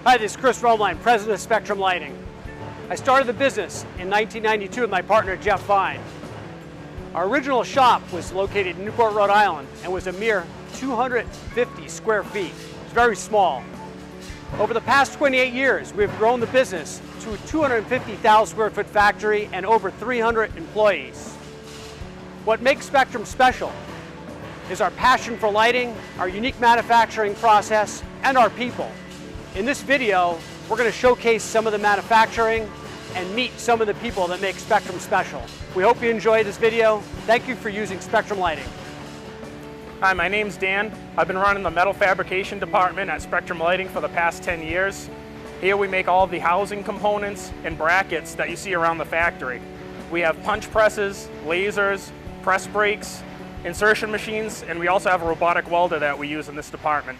Hi, this is Connor Roemlein, President of Spectrum Lighting. I started the business in 1992 with my partner Jeff Vine. Our original shop was located in Newport, Rhode Island and was a mere 250 square feet. It's very small. Over the past 28 years, we've grown the business to a 250,000 square foot factory and over 300 employees. What makes Spectrum special is our passion for lighting, our unique manufacturing process, and our people. In this video, we're going to showcase some of the manufacturing and meet some of the people that make Spectrum special. We hope you enjoy this video. Thank you for using Spectrum Lighting. Hi, my name's Dan. I've been running the metal fabrication department at Spectrum Lighting for the past 10 years. Here we make all of the housing components and brackets that you see around the factory. We have punch presses, lasers, press brakes, insertion machines, and we also have a robotic welder that we use in this department.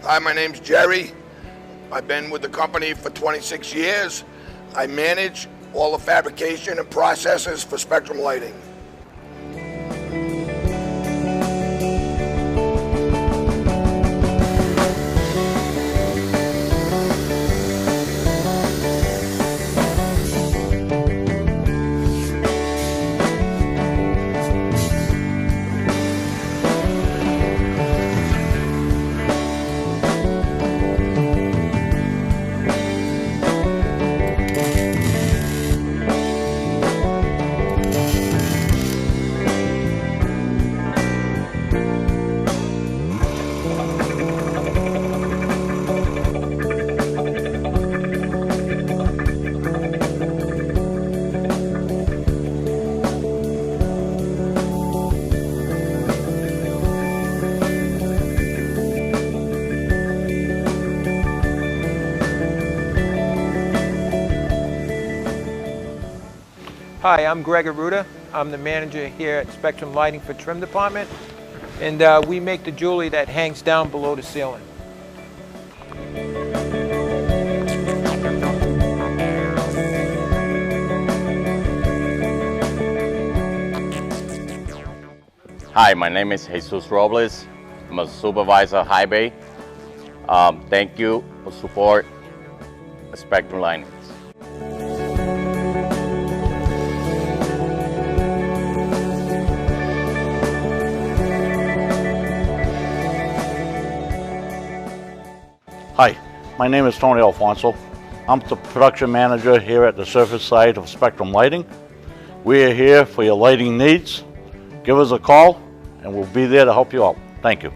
Hi, my name's Jerry. I've been with the company for 26 years. I manage all the fabrication and processes for Spectrum Lighting. Hi, I'm Greg Arruda. I'm the manager here at Spectrum Lighting for Trim Department, and we make the jewelry that hangs down below the ceiling. Hi, my name is Jesus Robles. I'm a supervisor at High Bay. Thank you for support Spectrum Lighting. Hi, my name is Tony Alfonso. I'm the production manager here at the surface side of Spectrum Lighting. We are here for your lighting needs. Give us a call and we'll be there to help you out. Thank you.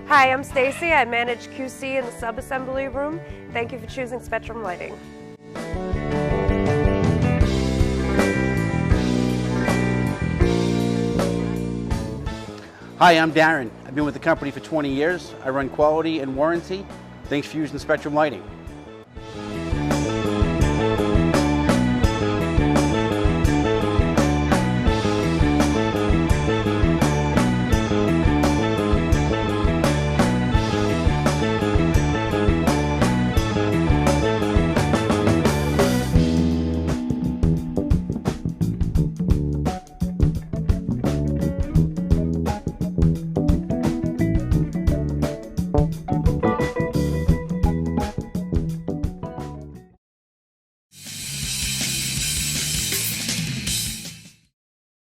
Hi, I'm Stacy. I manage QC in the sub-assembly room. Thank you for choosing Spectrum Lighting. Hi, I'm Darren. I've been with the company for 20 years. I run quality and warranty. Thanks for using Spectrum Lighting.